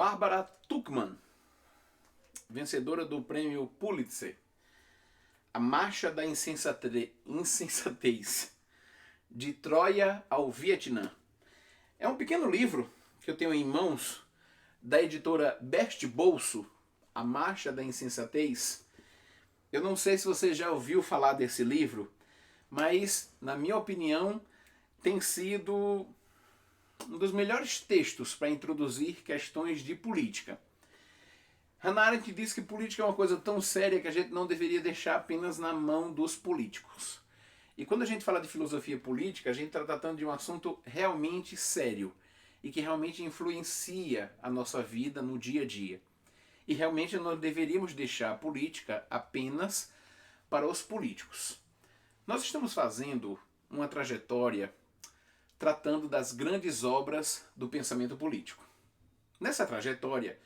Barbara Tuchman, vencedora do prêmio Pulitzer, A Marcha da Insensatez, de Troia ao Vietnã. É um pequeno livro que eu tenho em mãos, da editora Best Bolso, A Marcha da Insensatez. Eu não sei se você já ouviu falar desse livro, mas, na minha opinião, tem sido um dos melhores textos para introduzir questões de política. Hannah Arendt diz que política é uma coisa tão séria que a gente não deveria deixar apenas na mão dos políticos. E quando a gente fala de filosofia política, a gente está tratando de um assunto realmente sério e que realmente influencia a nossa vida no dia a dia. E realmente nós deveríamos deixar a política apenas para os políticos. Nós estamos fazendo uma trajetória tratando das grandes obras do pensamento político. Nessa trajetória,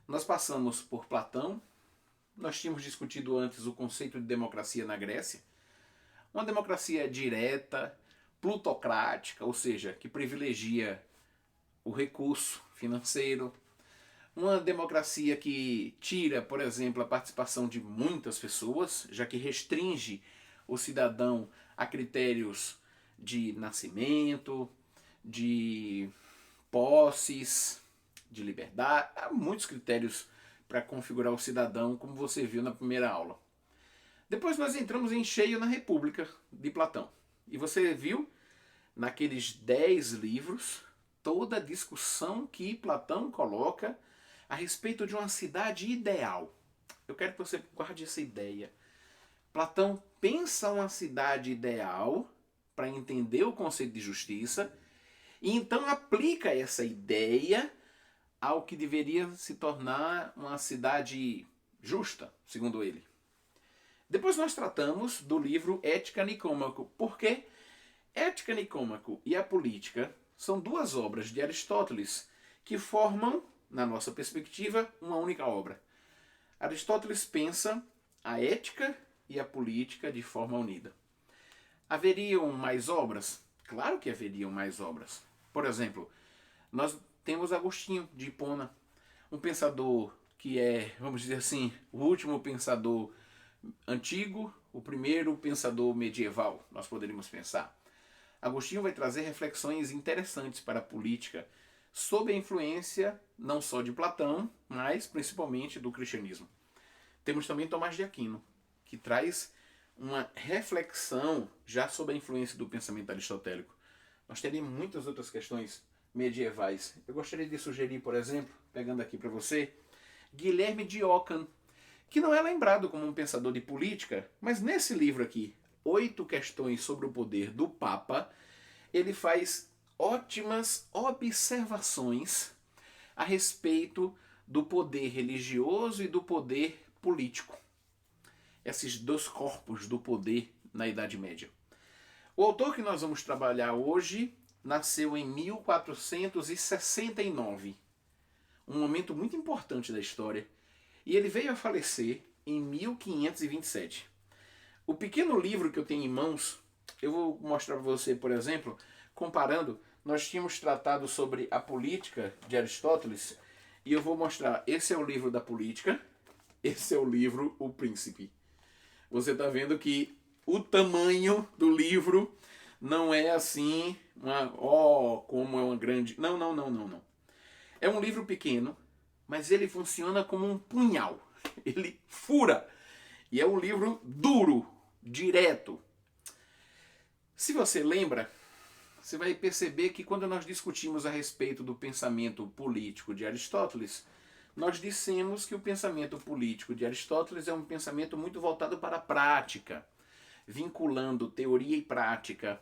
nós passamos por Platão, nós tínhamos discutido antes o conceito de democracia na Grécia, uma democracia direta, plutocrática, ou seja, que privilegia o recurso financeiro, uma democracia que tira, por exemplo, a participação de muitas pessoas, já que restringe o cidadão a critérios de nascimento, de posses, de liberdade. Há muitos critérios para configurar o cidadão, como você viu na primeira aula. Depois nós entramos em cheio na República de Platão. E você viu, naqueles 10 livros, toda a discussão que Platão coloca a respeito de uma cidade ideal. Eu quero que você guarde essa ideia. Platão pensa uma cidade ideal para entender o conceito de justiça e então aplica essa ideia ao que deveria se tornar uma cidade justa, segundo ele. Depois nós tratamos do livro Ética Nicômaco, porque Ética Nicômaco e a Política são duas obras de Aristóteles que formam, na nossa perspectiva, uma única obra. Aristóteles pensa a ética e a política de forma unida. Haveriam mais obras? Claro que haveriam mais obras. Por exemplo, nós temos Agostinho de Hipona, um pensador que é, vamos dizer assim, o último pensador antigo, o primeiro pensador medieval, nós poderíamos pensar. Agostinho vai trazer reflexões interessantes para a política, sob a influência não só de Platão, mas principalmente do cristianismo. Temos também Tomás de Aquino, que traz uma reflexão já sob a influência do pensamento aristotélico. Nós teríamos muitas outras questões medievais. Eu gostaria de sugerir, por exemplo, pegando aqui para você, Guilherme de Ockham, que não é lembrado como um pensador de política, mas nesse livro aqui, 8 questões sobre o poder do Papa, ele faz ótimas observações a respeito do poder religioso e do poder político. Esses dois corpos do poder na Idade Média. O autor que nós vamos trabalhar hoje nasceu em 1469, um momento muito importante da história, e ele veio a falecer em 1527. O pequeno livro que eu tenho em mãos, eu vou mostrar para você, por exemplo, comparando, nós tínhamos tratado sobre a política de Aristóteles, e eu vou mostrar, esse é o livro da política, esse é o livro O Príncipe. Você está vendo que o tamanho do livro não é assim, como é uma grande... Não. É um livro pequeno, mas ele funciona como um punhal. Ele fura. E é um livro duro, direto. Se você lembra, você vai perceber que quando nós discutimos a respeito do pensamento político de Aristóteles, nós dissemos que o pensamento político de Aristóteles é um pensamento muito voltado para a prática, vinculando teoria e prática,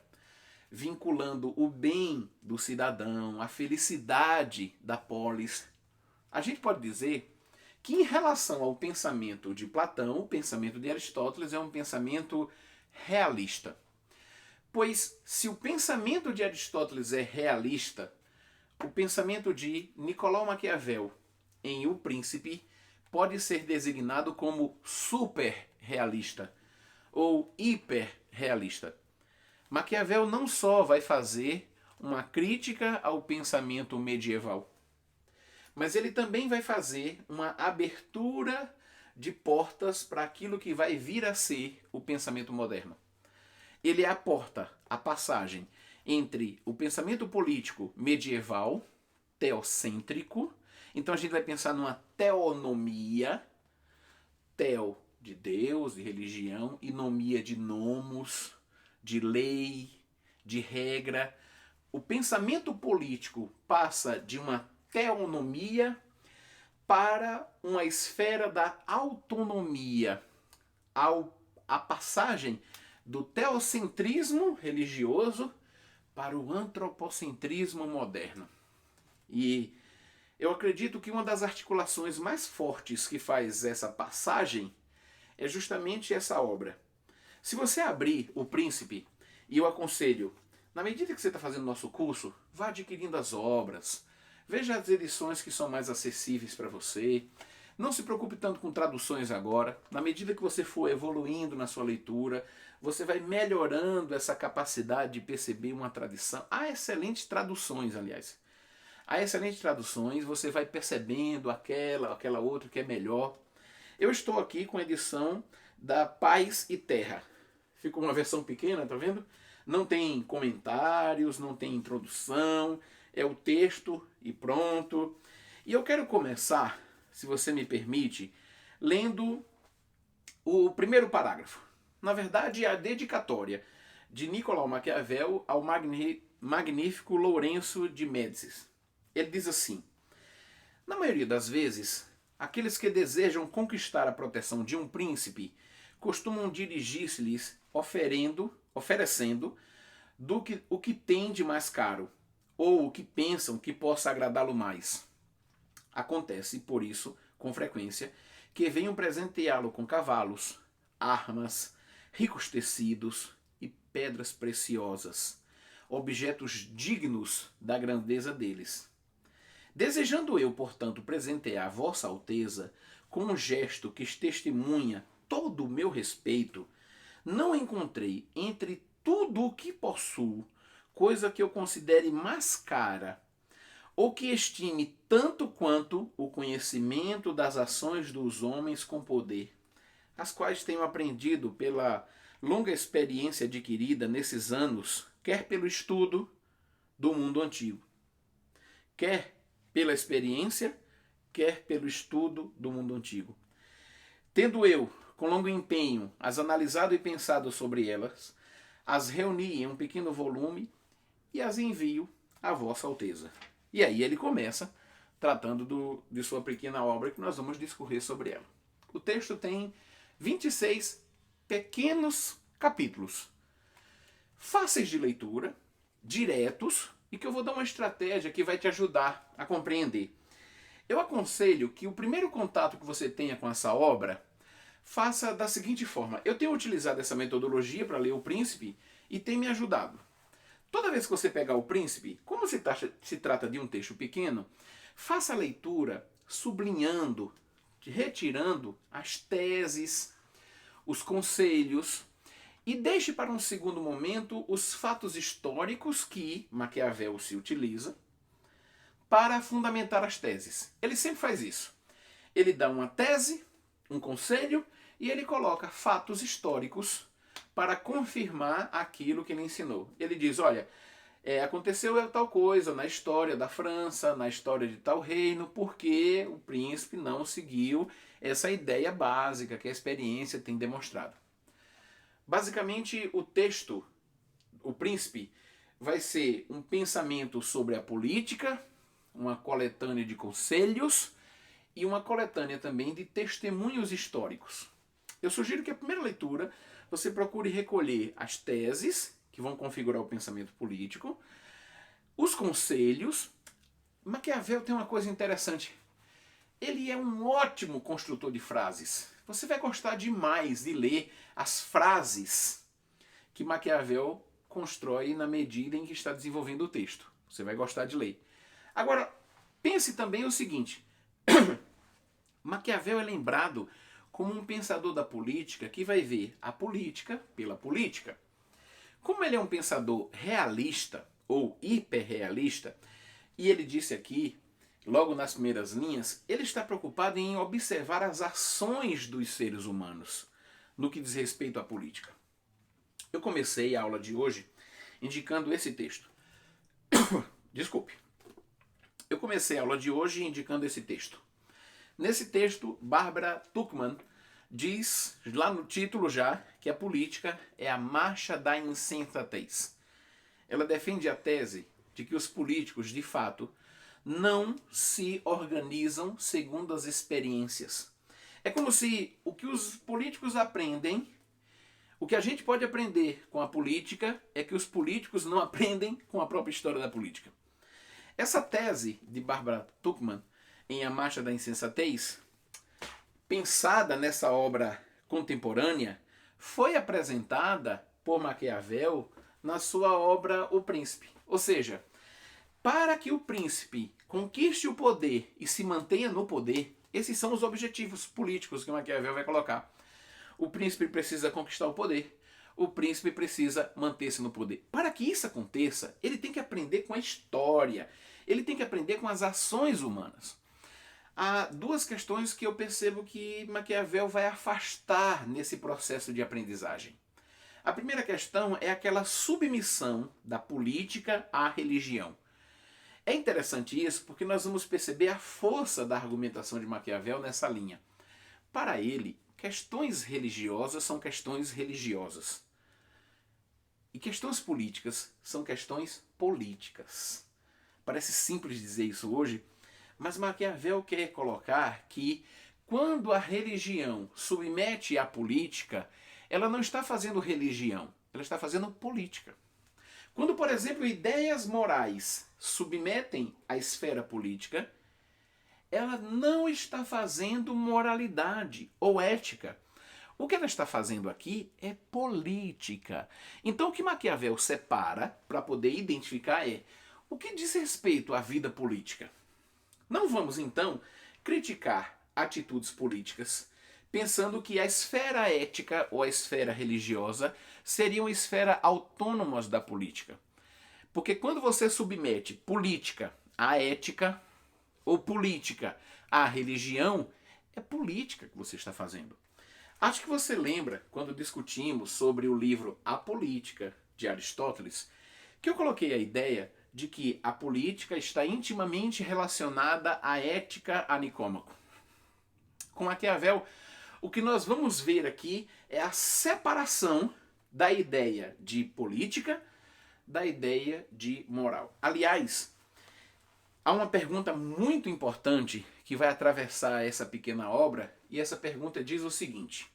vinculando o bem do cidadão, a felicidade da polis. A gente pode dizer que em relação ao pensamento de Platão, o pensamento de Aristóteles é um pensamento realista. Pois se o pensamento de Aristóteles é realista, o pensamento de Nicolau Maquiavel em O Príncipe pode ser designado como super-realista ou hiper-realista. Maquiavel não só vai fazer uma crítica ao pensamento medieval, mas ele também vai fazer uma abertura de portas para aquilo que vai vir a ser o pensamento moderno. Ele é a porta, a passagem entre o pensamento político medieval, teocêntrico. Então a gente vai pensar numa teonomia, teo de Deus, de religião, e nomia de nomos, de lei, de regra. O pensamento político passa de uma teonomia para uma esfera da autonomia, a passagem do teocentrismo religioso para o antropocentrismo moderno. E eu acredito que uma das articulações mais fortes que faz essa passagem é justamente essa obra. Se você abrir O Príncipe, e eu aconselho, na medida que você está fazendo nosso curso, vá adquirindo as obras, veja as edições que são mais acessíveis para você. Não se preocupe tanto com traduções agora. Na medida que você for evoluindo na sua leitura, você vai melhorando essa capacidade de perceber uma tradição. Há excelentes traduções, aliás. Há excelentes traduções, você vai percebendo aquela outra que é melhor. Eu estou aqui com a edição da Paz e Terra. Ficou uma versão pequena, tá vendo? Não tem comentários, não tem introdução, é o texto e pronto. E eu quero começar, se você me permite, lendo o primeiro parágrafo. Na verdade, é a dedicatória de Nicolau Maquiavel ao magnífico Lourenço de Médicis. Ele diz assim: na maioria das vezes, aqueles que desejam conquistar a proteção de um príncipe costumam dirigir-se-lhes oferecendo o que tem de mais caro, ou o que pensam que possa agradá-lo mais. Acontece, por isso, com frequência, que venham presenteá-lo com cavalos, armas, ricos tecidos e pedras preciosas, objetos dignos da grandeza deles. Desejando eu, portanto, presentear Vossa Alteza com um gesto que testemunha todo o meu respeito, não encontrei entre tudo o que possuo coisa que eu considere mais cara, ou que estime tanto quanto o conhecimento das ações dos homens com poder, as quais tenho aprendido pela longa experiência adquirida nesses anos, quer pelo estudo do mundo antigo, quer pela experiência, quer pelo estudo do mundo antigo. Tendo eu, com longo empenho, as analisado e pensado sobre elas, as reuni em um pequeno volume e as envio a Vossa Alteza. E aí ele começa tratando de sua pequena obra, que nós vamos discorrer sobre ela. O texto tem 26 pequenos capítulos, fáceis de leitura, diretos, e que eu vou dar uma estratégia que vai te ajudar a compreender. Eu aconselho que o primeiro contato que você tenha com essa obra, faça da seguinte forma. Eu tenho utilizado essa metodologia para ler O Príncipe e tem me ajudado. Toda vez que você pegar O Príncipe, como se trata de um texto pequeno, faça a leitura sublinhando, retirando as teses, os conselhos, e deixe para um segundo momento os fatos históricos que Maquiavel se utiliza para fundamentar as teses. Ele sempre faz isso. Ele dá uma tese, um conselho, e ele coloca fatos históricos para confirmar aquilo que ele ensinou. Ele diz, olha, aconteceu tal coisa na história da França, na história de tal reino, porque o príncipe não seguiu essa ideia básica que a experiência tem demonstrado. Basicamente, o texto, O Príncipe, vai ser um pensamento sobre a política, uma coletânea de conselhos e uma coletânea também de testemunhos históricos. Eu sugiro que a primeira leitura você procure recolher as teses, que vão configurar o pensamento político, os conselhos. Maquiavel tem uma coisa interessante. Ele é um ótimo construtor de frases. Você vai gostar demais de ler as frases que Maquiavel constrói na medida em que está desenvolvendo o texto. Você vai gostar de ler. Agora, pense também o seguinte. Maquiavel é lembrado como um pensador da política que vai ver a política pela política. Como ele é um pensador realista ou hiperrealista, e ele disse aqui logo nas primeiras linhas, ele está preocupado em observar as ações dos seres humanos no que diz respeito à política. Eu comecei a aula de hoje indicando esse texto. Desculpe. Eu comecei a aula de hoje indicando esse texto. Nesse texto, Barbara Tuchman diz, lá no título já, que a política é a marcha da insensatez. Ela defende a tese de que os políticos, de fato, não se organizam segundo as experiências. É como se o que os políticos aprendem, o que a gente pode aprender com a política, é que os políticos não aprendem com a própria história da política. Essa tese de Barbara Tuchman, em A Marcha da Insensatez, pensada nessa obra contemporânea, foi apresentada por Maquiavel na sua obra O Príncipe. Ou seja, para que o príncipe conquiste o poder e se mantenha no poder, esses são os objetivos políticos que Maquiavel vai colocar. O príncipe precisa conquistar o poder, o príncipe precisa manter-se no poder. Para que isso aconteça, ele tem que aprender com a história, ele tem que aprender com as ações humanas. Há duas questões que eu percebo que Maquiavel vai afastar nesse processo de aprendizagem. A primeira questão é aquela submissão da política à religião. É interessante isso porque nós vamos perceber a força da argumentação de Maquiavel nessa linha. Para ele, questões religiosas são questões religiosas. E questões políticas são questões políticas. Parece simples dizer isso hoje, mas Maquiavel quer colocar que quando a religião submete à política, ela não está fazendo religião, ela está fazendo política. Quando, por exemplo, ideias morais submetem à esfera política, ela não está fazendo moralidade ou ética. O que ela está fazendo aqui é política. Então o que Maquiavel separa para poder identificar é o que diz respeito à vida política. Não vamos então criticar atitudes políticas pensando que a esfera ética ou a esfera religiosa seriam esferas autônomas da política. Porque quando você submete política à ética ou política à religião, é política que você está fazendo. Acho que você lembra, quando discutimos sobre o livro A Política, de Aristóteles, que eu coloquei a ideia de que a política está intimamente relacionada à ética a Nicômaco. Com Maquiavel, o que nós vamos ver aqui é a separação da ideia de política da ideia de moral. Aliás, há uma pergunta muito importante que vai atravessar essa pequena obra, e essa pergunta diz o seguinte: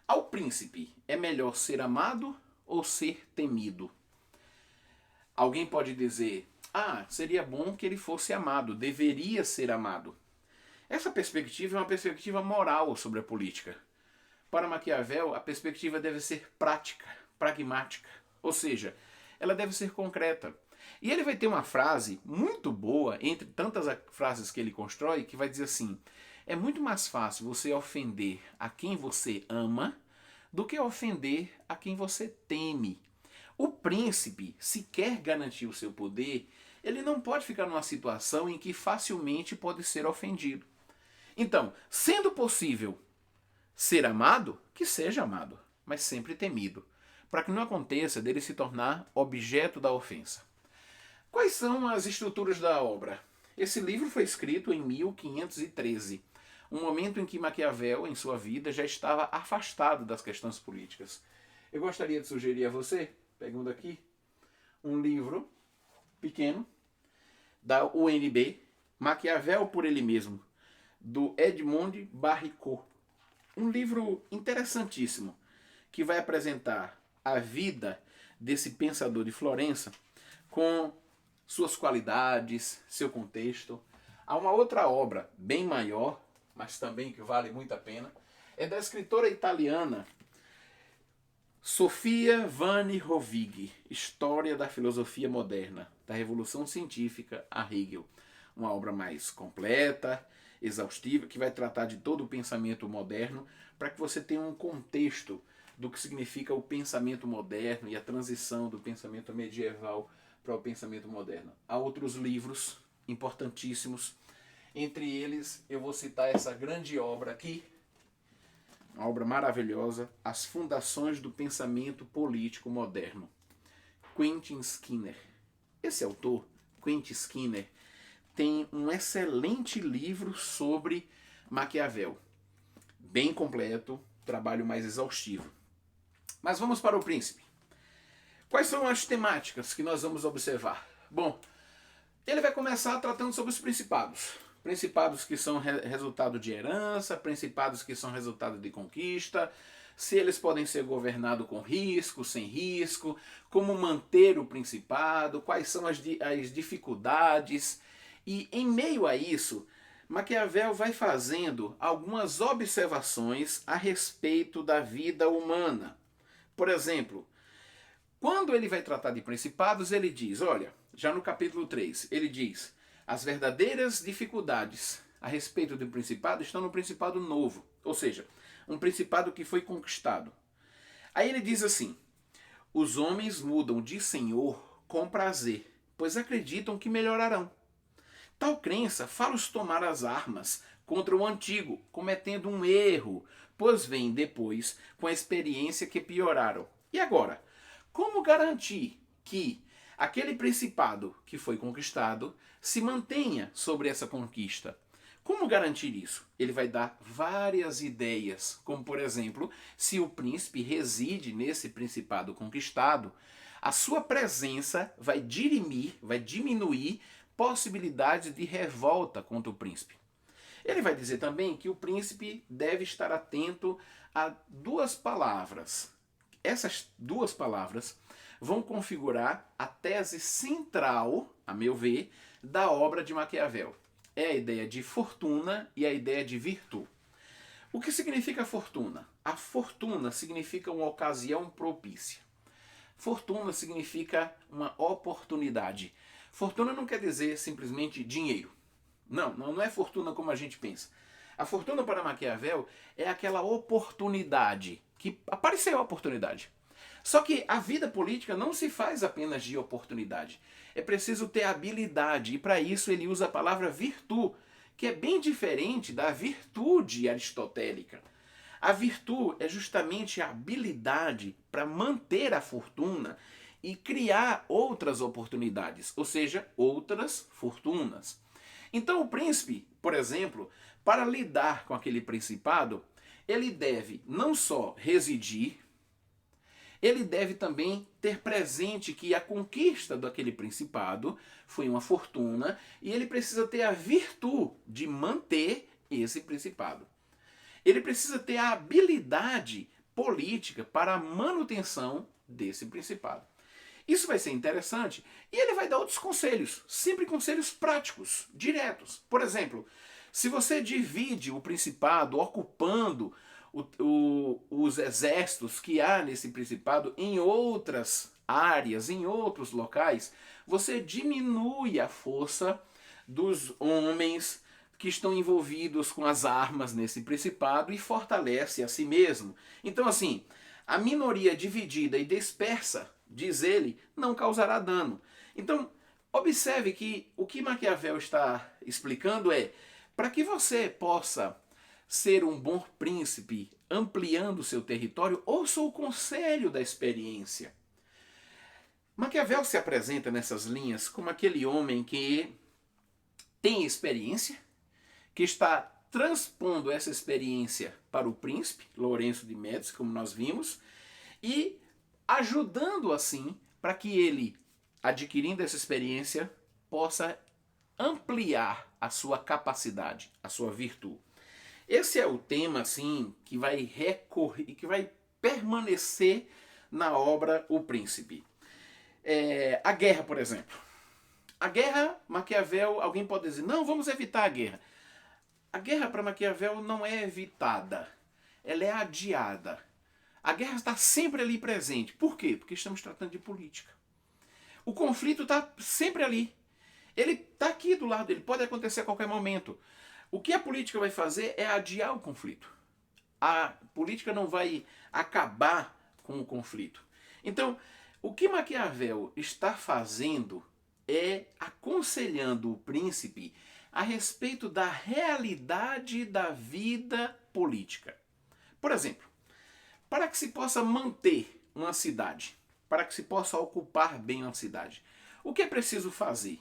ao príncipe é melhor ser amado ou ser temido? Alguém pode dizer, seria bom que ele fosse amado, deveria ser amado. Essa perspectiva é uma perspectiva moral sobre a política. Para Maquiavel, a perspectiva deve ser prática, pragmática, ou seja, ela deve ser concreta. E ele vai ter uma frase muito boa, entre tantas frases que ele constrói, que vai dizer assim: é muito mais fácil você ofender a quem você ama do que ofender a quem você teme. O príncipe, se quer garantir o seu poder, ele não pode ficar numa situação em que facilmente pode ser ofendido. Então, sendo possível ser amado, que seja amado, mas sempre temido, para que não aconteça dele se tornar objeto da ofensa. Quais são as estruturas da obra? Esse livro foi escrito em 1513, um momento em que Maquiavel, em sua vida, já estava afastado das questões políticas. Eu gostaria de sugerir a você, pegando aqui, um livro pequeno, da UNB, Maquiavel por ele mesmo, do Edmond Barricot. Um livro interessantíssimo, que vai apresentar a vida desse pensador de Florença com suas qualidades, seu contexto. Há uma outra obra bem maior, mas também que vale muito a pena, é da escritora italiana Sofia Vanni Rovigli, História da Filosofia Moderna, da Revolução Científica a Hegel. Uma obra mais completa, exaustiva, que vai tratar de todo o pensamento moderno, para que você tenha um contexto do que significa o pensamento moderno e a transição do pensamento medieval para o pensamento moderno. Há outros livros importantíssimos Entre eles, eu vou citar essa grande obra aqui, uma obra maravilhosa, As Fundações do Pensamento Político Moderno, Quentin Skinner. Esse autor, Quentin Skinner, tem um excelente livro sobre Maquiavel. Bem completo, trabalho mais exaustivo. Mas vamos para o Príncipe. Quais são as temáticas que nós vamos observar? Bom, ele vai começar tratando sobre os principados. Principados que são resultado de herança, principados que são resultado de conquista, se eles podem ser governados com risco, sem risco, como manter o principado, quais são as dificuldades. E em meio a isso, Maquiavel vai fazendo algumas observações a respeito da vida humana. Por exemplo, quando ele vai tratar de principados, ele diz, olha, já no capítulo 3, ele diz, as verdadeiras dificuldades a respeito do principado estão no principado novo, ou seja, um principado que foi conquistado. Aí ele diz assim, os homens mudam de senhor com prazer, pois acreditam que melhorarão. Tal crença faz-os tomar as armas contra o antigo, cometendo um erro, pois vem depois com a experiência que pioraram. E agora, como garantir que aquele principado que foi conquistado se mantenha sobre essa conquista? Como garantir isso? Ele vai dar várias ideias, como por exemplo, se o príncipe reside nesse principado conquistado, a sua presença vai dirimir, vai diminuir possibilidades de revolta contra o príncipe. Ele vai dizer também que o príncipe deve estar atento a duas palavras. Essas duas palavras vão configurar a tese central, a meu ver, da obra de Maquiavel. É a ideia de fortuna e a ideia de virtude. O que significa fortuna? A fortuna significa uma ocasião propícia. Fortuna significa uma oportunidade. Fortuna não quer dizer simplesmente dinheiro. Não é fortuna como a gente pensa. A fortuna para Maquiavel é aquela oportunidade, que apareceu a oportunidade. Só que a vida política não se faz apenas de oportunidade. É preciso ter habilidade, e para isso ele usa a palavra virtude, que é bem diferente da virtude aristotélica. A virtude é justamente a habilidade para manter a fortuna e criar outras oportunidades, ou seja, outras fortunas. Então o príncipe, por exemplo, para lidar com aquele principado, ele deve não só residir, ele deve também ter presente que a conquista daquele principado foi uma fortuna e ele precisa ter a virtude de manter esse principado. Ele precisa ter a habilidade política para a manutenção desse principado. Isso vai ser interessante e ele vai dar outros conselhos, sempre conselhos práticos, diretos. Por exemplo, se você divide o principado ocupando os exércitos que há nesse principado em outras áreas, em outros locais, você diminui a força dos homens que estão envolvidos com as armas nesse principado e fortalece a si mesmo. Então, assim, a minoria dividida e dispersa, diz ele, não causará dano. Então, observe que o que Maquiavel está explicando é, para que você possa ser um bom príncipe, ampliando seu território, ouça o conselho da experiência. Maquiavel se apresenta nessas linhas como aquele homem que tem experiência, que está transpondo essa experiência para o príncipe, Lourenço de Médici, como nós vimos, e ajudando assim para que ele, adquirindo essa experiência, possa ampliar a sua capacidade, a sua virtude. Esse é o tema assim que vai recorrer, que vai permanecer na obra O Príncipe. A guerra, por exemplo. A guerra, Maquiavel, alguém pode dizer, não, vamos evitar a guerra. A guerra para Maquiavel não é evitada, ela é adiada. A guerra está sempre ali presente. Por quê? Porque estamos tratando de política. O conflito está sempre ali. Ele está aqui do lado, ele pode acontecer a qualquer momento. O que a política vai fazer é adiar o conflito. A política não vai acabar com o conflito. Então, o que Maquiavel está fazendo é aconselhando o príncipe a respeito da realidade da vida política. Por exemplo, para que se possa manter uma cidade, para que se possa ocupar bem uma cidade, o que é preciso fazer?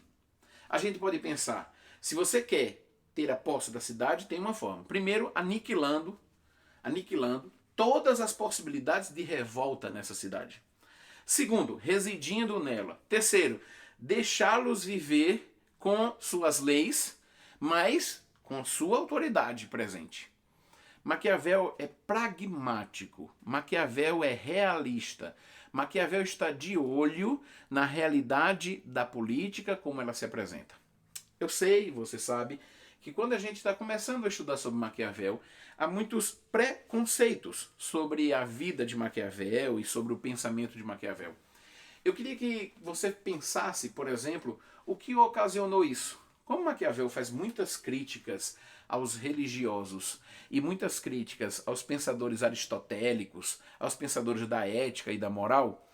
A gente pode pensar, se você quer ter a posse da cidade, tem uma forma. Primeiro, aniquilando todas as possibilidades de revolta nessa cidade. Segundo, residindo nela. Terceiro, deixá-los viver com suas leis, mas com sua autoridade presente. Maquiavel é pragmático, Maquiavel é realista. Maquiavel está de olho na realidade da política como ela se apresenta. Eu sei, você sabe, que quando a gente está começando a estudar sobre Maquiavel, há muitos preconceitos sobre a vida de Maquiavel e sobre o pensamento de Maquiavel. Eu queria que você pensasse, por exemplo, o que ocasionou isso. Como Maquiavel faz muitas críticas aos religiosos e muitas críticas aos pensadores aristotélicos, aos pensadores da ética e da moral,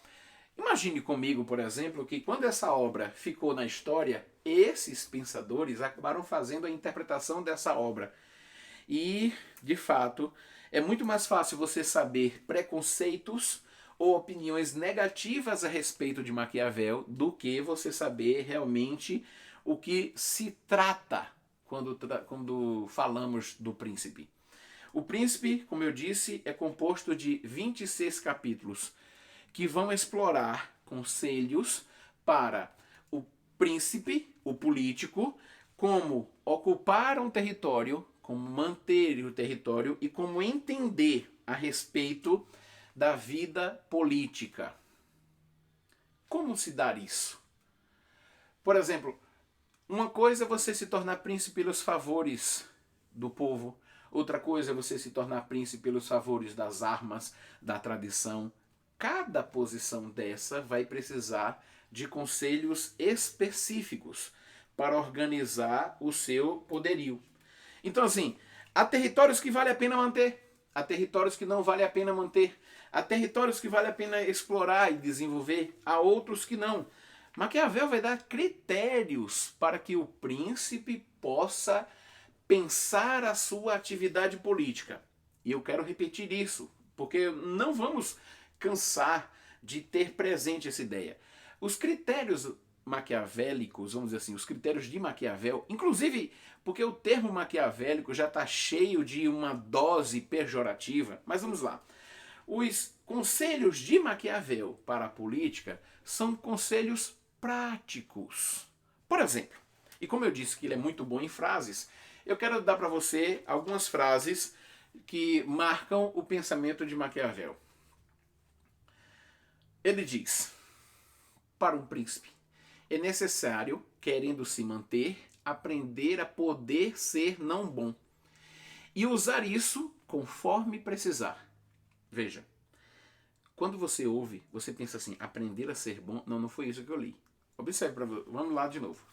imagine comigo, por exemplo, que quando essa obra ficou na história, esses pensadores acabaram fazendo a interpretação dessa obra. E, de fato, é muito mais fácil você saber preconceitos ou opiniões negativas a respeito de Maquiavel do que você saber realmente o que se trata quando falamos do Príncipe. O Príncipe, como eu disse, é composto de 26 capítulos que vão explorar conselhos para o príncipe, o político, como ocupar um território, como manter o território e como entender a respeito da vida política. Como se dar isso? Por exemplo, uma coisa é você se tornar príncipe pelos favores do povo, outra coisa é você se tornar príncipe pelos favores das armas, da tradição. Cada posição dessa vai precisar de conselhos específicos para organizar o seu poderio. Então, assim, há territórios que vale a pena manter, há territórios que não vale a pena manter, há territórios que vale a pena explorar e desenvolver, há outros que não. Maquiavel vai dar critérios para que o príncipe possa pensar a sua atividade política. E eu quero repetir isso, porque não vamos cansar de ter presente essa ideia. Os critérios maquiavélicos, vamos dizer assim, os critérios de Maquiavel, inclusive porque o termo maquiavélico já está cheio de uma dose pejorativa, mas vamos lá. Os conselhos de Maquiavel para a política são conselhos práticos. Por exemplo, e como eu disse que ele é muito bom em frases, eu quero dar para você algumas frases que marcam o pensamento de Maquiavel. Ele diz, para um príncipe, é necessário, querendo se manter, aprender a poder ser não bom e usar isso conforme precisar. Veja, quando você ouve, você pensa assim, aprender a ser bom? Não, não foi isso que eu li. Observe, vamos lá de novo.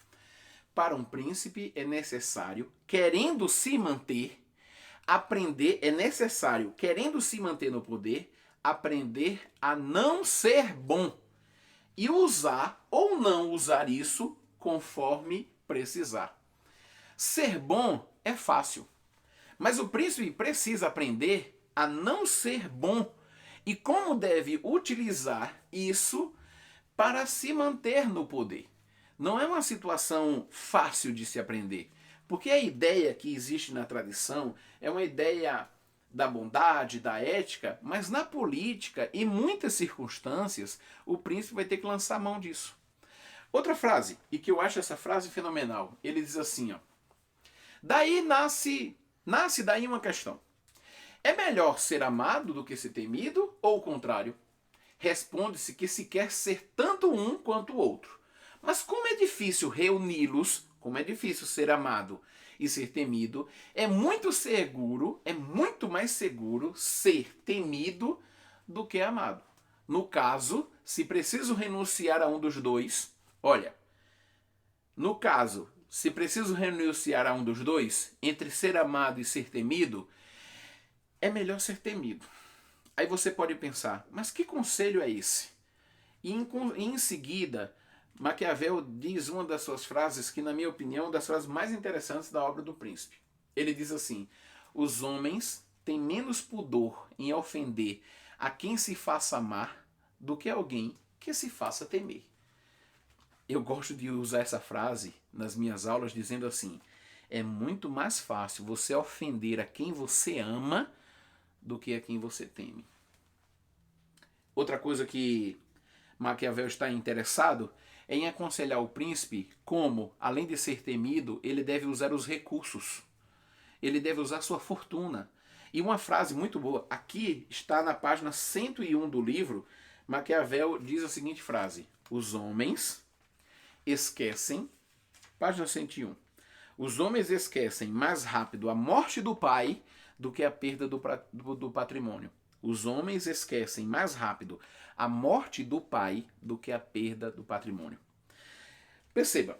Para um príncipe é necessário, querendo se manter, aprender, é necessário, querendo se manter no poder, aprender a não ser bom e usar ou não usar isso conforme precisar. Ser bom é fácil, mas o príncipe precisa aprender a não ser bom e como deve utilizar isso para se manter no poder. Não é uma situação fácil de se aprender, porque a ideia que existe na tradição é uma ideia da bondade, da ética, mas na política, em muitas circunstâncias, o príncipe vai ter que lançar mão disso. Outra frase, e que eu acho essa frase fenomenal, ele diz assim, ó, daí nasce daí uma questão. É melhor ser amado do que ser temido ou o contrário? Responde-se que se quer ser tanto um quanto o outro. Mas como é difícil reuni-los, como é difícil ser amado e ser temido, é muito mais seguro ser temido do que amado. No caso, se preciso renunciar a um dos dois, olha, no caso, se preciso renunciar a um dos dois, entre ser amado e ser temido, é melhor ser temido. Aí você pode pensar, mas que conselho é esse? E em seguida, Maquiavel diz uma das suas frases que, na minha opinião, é uma das frases mais interessantes da obra do Príncipe. Ele diz assim: os homens têm menos pudor em ofender a quem se faça amar do que alguém que se faça temer. Eu gosto de usar essa frase nas minhas aulas dizendo assim: é muito mais fácil você ofender a quem você ama do que a quem você teme. Outra coisa que Maquiavel está interessado é em aconselhar o príncipe como, além de ser temido, ele deve usar os recursos. Ele deve usar sua fortuna. E uma frase muito boa, aqui está na página 101 do livro, Maquiavel diz a seguinte frase: os homens esquecem, página 101, os homens esquecem mais rápido a morte do pai do que a perda do patrimônio. Os homens esquecem mais rápido a morte do pai do que a perda do patrimônio. Perceba,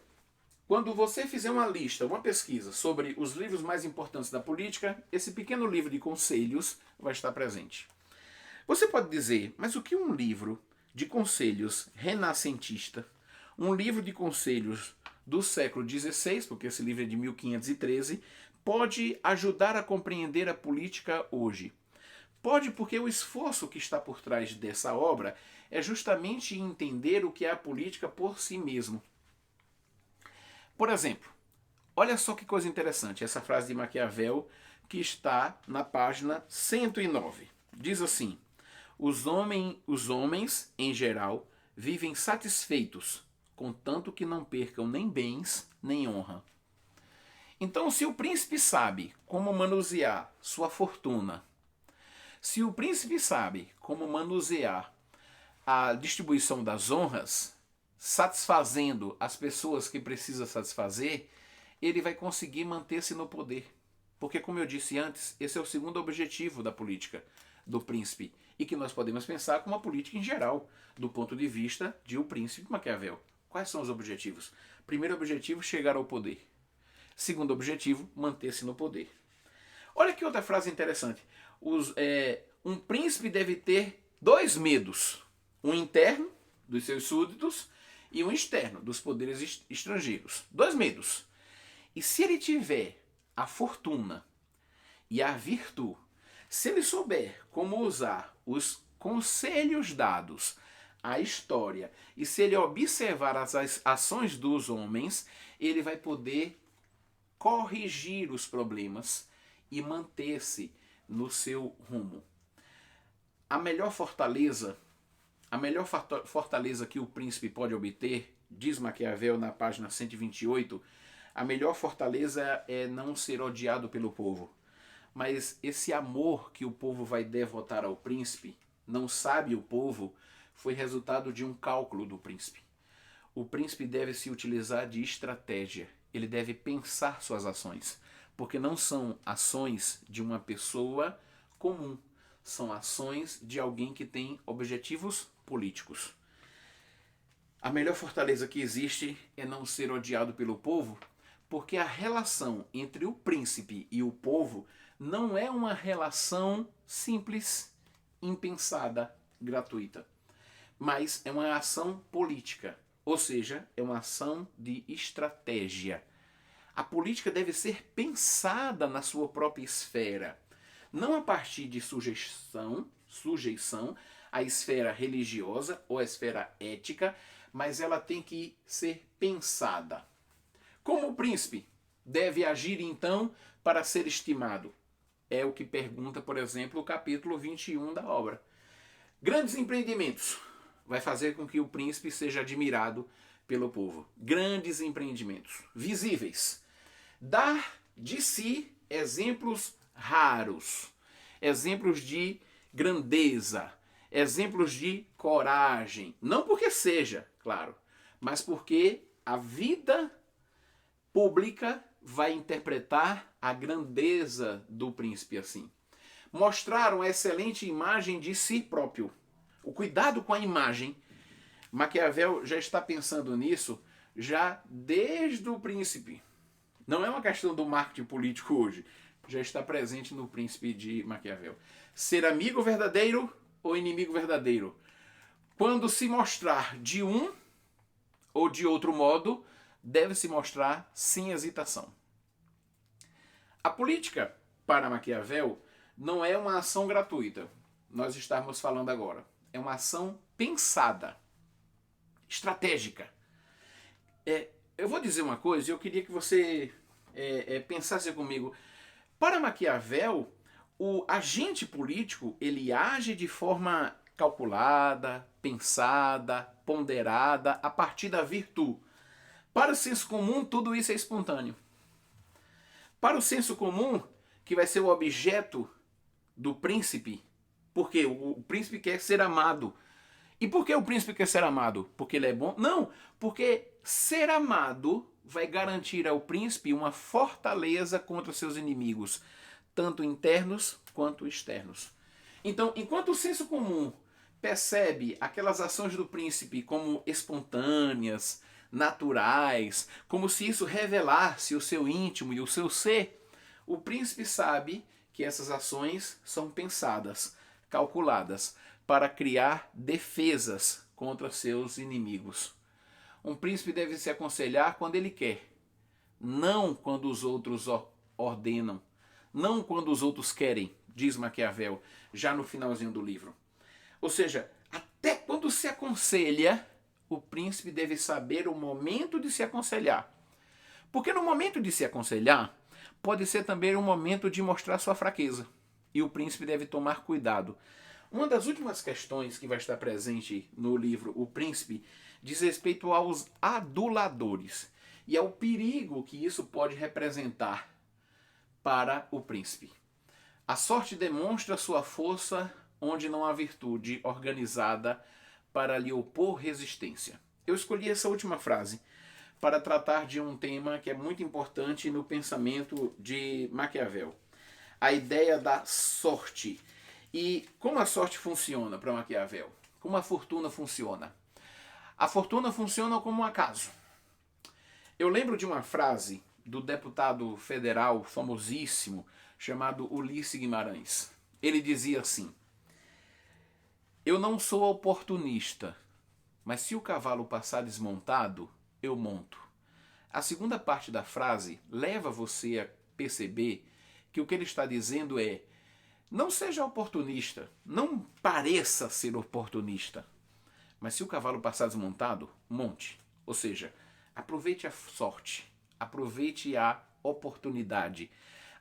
quando você fizer uma lista, uma pesquisa sobre os livros mais importantes da política, esse pequeno livro de conselhos vai estar presente. Você pode dizer, mas o que um livro de conselhos renascentista, um livro de conselhos do século XVI, porque esse livro é de 1513, pode ajudar a compreender a política hoje? Pode, porque o esforço que está por trás dessa obra é justamente entender o que é a política por si mesmo. Por exemplo, olha só que coisa interessante, essa frase de Maquiavel que está na página 109. Diz assim: os homens, em geral, vivem satisfeitos, contanto que não percam nem bens, nem honra. Então, se o príncipe sabe como manusear sua fortuna, se o príncipe sabe como manusear a distribuição das honras, satisfazendo as pessoas que precisa satisfazer, ele vai conseguir manter-se no poder. Porque, como eu disse antes, esse é o segundo objetivo da política do príncipe, e que nós podemos pensar como a política em geral, do ponto de vista de o príncipe Maquiavel. Quais são os objetivos? Primeiro objetivo, chegar ao poder. Segundo objetivo, manter-se no poder. Olha que outra frase interessante. Um príncipe deve ter dois medos. Um interno, dos seus súditos, e um externo, dos poderes estrangeiros. Dois medos. E se ele tiver a fortuna e a virtude, se ele souber como usar os conselhos dados à história, e se ele observar as ações dos homens, ele vai poder corrigir os problemas e manter-se no seu rumo. A melhor fortaleza que o príncipe pode obter, diz Maquiavel na página 128, a melhor fortaleza é não ser odiado pelo povo. Mas esse amor que o povo vai devotar ao príncipe, não sabe o povo, foi resultado de um cálculo do príncipe. O príncipe deve se utilizar de estratégia. Ele deve pensar suas ações, porque não são ações de uma pessoa comum, são ações de alguém que tem objetivos políticos. A melhor fortaleza que existe é não ser odiado pelo povo, porque a relação entre o príncipe e o povo não é uma relação simples, impensada, gratuita, mas é uma ação política, ou seja, é uma ação de estratégia. A política deve ser pensada na sua própria esfera, não a partir de sujeição à esfera religiosa ou à esfera ética, mas ela tem que ser pensada. Como o príncipe deve agir então para ser estimado? É o que pergunta, por exemplo, o capítulo 21 da obra. Grandes empreendimentos vai fazer com que o príncipe seja admirado pelo povo. Grandes empreendimentos, visíveis. Dar de si exemplos raros, exemplos de grandeza, exemplos de coragem. Não porque seja, claro, mas porque a vida pública vai interpretar a grandeza do príncipe assim. Mostrar uma excelente imagem de si próprio. O cuidado com a imagem, Maquiavel já está pensando nisso já desde o príncipe. Não é uma questão do marketing político hoje. Já está presente no príncipe de Maquiavel. Ser amigo verdadeiro ou inimigo verdadeiro? Quando se mostrar de um ou de outro modo, deve se mostrar sem hesitação. A política, para Maquiavel, não é uma ação gratuita. Nós estamos falando agora. É uma ação pensada, estratégica. Eu vou dizer uma coisa e eu queria que você pensasse comigo. Para Maquiavel, o agente político ele age de forma calculada, pensada, ponderada, a partir da virtude. Para o senso comum, tudo isso é espontâneo. Para o senso comum, que vai ser o objeto do príncipe, porque o príncipe quer ser amado. E por que o príncipe quer ser amado? Porque ele é bom? Não, porque ser amado vai garantir ao príncipe uma fortaleza contra seus inimigos, tanto internos quanto externos. Então, enquanto o senso comum percebe aquelas ações do príncipe como espontâneas, naturais, como se isso revelasse o seu íntimo e o seu ser, o príncipe sabe que essas ações são pensadas, calculadas, para criar defesas contra seus inimigos. Um príncipe deve se aconselhar quando ele quer, não quando os outros ordenam, não quando os outros querem, diz Maquiavel, já no finalzinho do livro. Ou seja, até quando se aconselha, o príncipe deve saber o momento de se aconselhar. Porque no momento de se aconselhar, pode ser também um momento de mostrar sua fraqueza. E o príncipe deve tomar cuidado. Uma das últimas questões que vai estar presente no livro O Príncipe diz respeito aos aduladores e ao perigo que isso pode representar para o príncipe. A sorte demonstra sua força onde não há virtude organizada para lhe opor resistência. Eu escolhi essa última frase para tratar de um tema que é muito importante no pensamento de Maquiavel. A ideia da sorte. E como a sorte funciona para Maquiavel? Como a fortuna funciona? A fortuna funciona como um acaso. Eu lembro de uma frase do deputado federal famosíssimo chamado Ulisses Guimarães. Ele dizia assim: eu não sou oportunista, mas se o cavalo passar desmontado, eu monto. A segunda parte da frase leva você a perceber que o que ele está dizendo é: não seja oportunista, não pareça ser oportunista, mas se o cavalo passar desmontado, monte. Ou seja, aproveite a sorte, aproveite a oportunidade,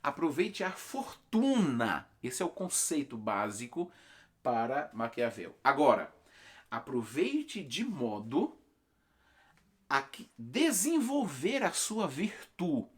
aproveite a fortuna. Esse é o conceito básico para Maquiavel. Agora, aproveite de modo a desenvolver a sua virtude.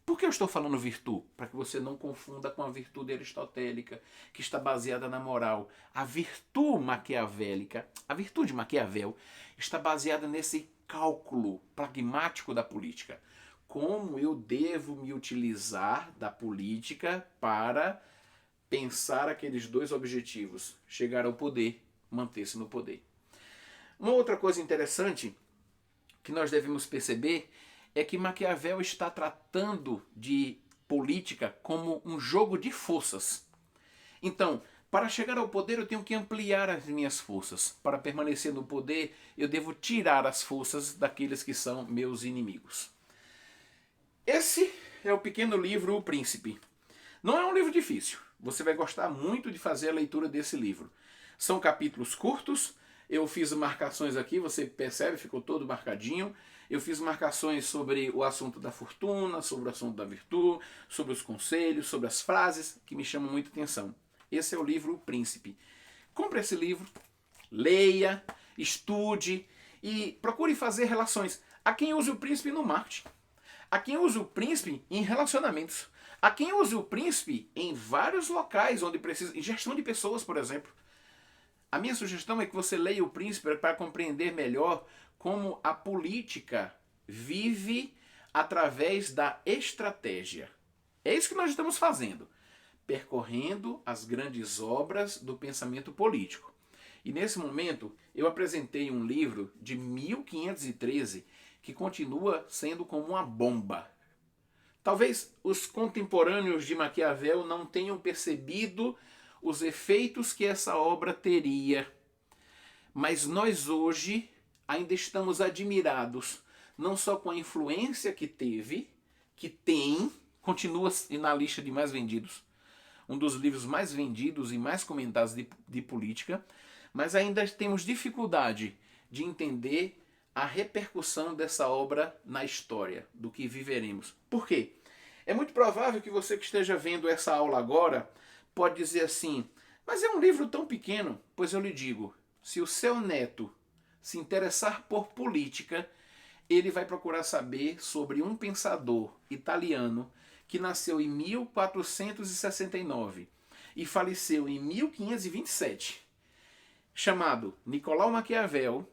Por que eu estou falando virtude? Para que você não confunda com a virtude aristotélica, que está baseada na moral. A virtude maquiavélica, a virtude de Maquiavel, está baseada nesse cálculo pragmático da política. Como eu devo me utilizar da política para pensar aqueles dois objetivos: chegar ao poder, manter-se no poder. Uma outra coisa interessante que nós devemos perceber é que Maquiavel está tratando de política como um jogo de forças. Então, para chegar ao poder eu tenho que ampliar as minhas forças. Para permanecer no poder eu devo tirar as forças daqueles que são meus inimigos. Esse é o pequeno livro O Príncipe. Não é um livro difícil. Você vai gostar muito de fazer a leitura desse livro. São capítulos curtos. Eu fiz marcações aqui, você percebe, ficou todo marcadinho. Eu fiz marcações sobre o assunto da fortuna, sobre o assunto da virtude, sobre os conselhos, sobre as frases que me chamam muita atenção. Esse é o livro O Príncipe. Compre esse livro, leia, estude e procure fazer relações. Há quem use o príncipe no marketing. Há quem use o príncipe em relacionamentos. Há quem use o príncipe em vários locais onde precisa, em gestão de pessoas, por exemplo. A minha sugestão é que você leia O Príncipe para compreender melhor como a política vive através da estratégia. É isso que nós estamos fazendo, percorrendo as grandes obras do pensamento político. E nesse momento eu apresentei um livro de 1513 que continua sendo como uma bomba. Talvez os contemporâneos de Maquiavel não tenham percebido os efeitos que essa obra teria. Mas nós hoje, ainda estamos admirados não só com a influência que teve, que tem, continua na lista de mais vendidos, um dos livros mais vendidos e mais comentados de política, mas ainda temos dificuldade de entender a repercussão dessa obra na história, do que viveremos. Por quê? É muito provável que você que esteja vendo essa aula agora pode dizer assim, mas é um livro tão pequeno. Pois eu lhe digo, se o seu neto se interessar por política, ele vai procurar saber sobre um pensador italiano que nasceu em 1469 e faleceu em 1527, chamado Nicolau Maquiavel,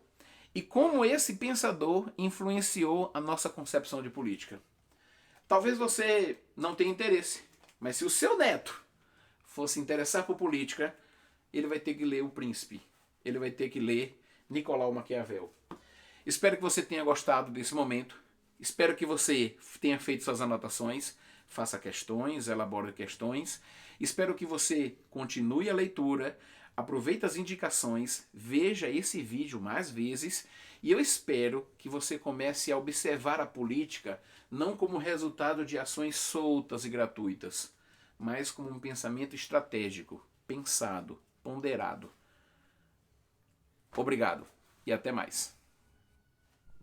e como esse pensador influenciou a nossa concepção de política. Talvez você não tenha interesse, mas se o seu neto for se interessar por política, ele vai ter que ler O Príncipe, ele vai ter que ler Nicolau Maquiavel. Espero que você tenha gostado desse momento, espero que você tenha feito suas anotações, faça questões, elabore questões, espero que você continue a leitura, aproveite as indicações, veja esse vídeo mais vezes e eu espero que você comece a observar a política não como resultado de ações soltas e gratuitas, mas como um pensamento estratégico, pensado, ponderado. Obrigado e até mais.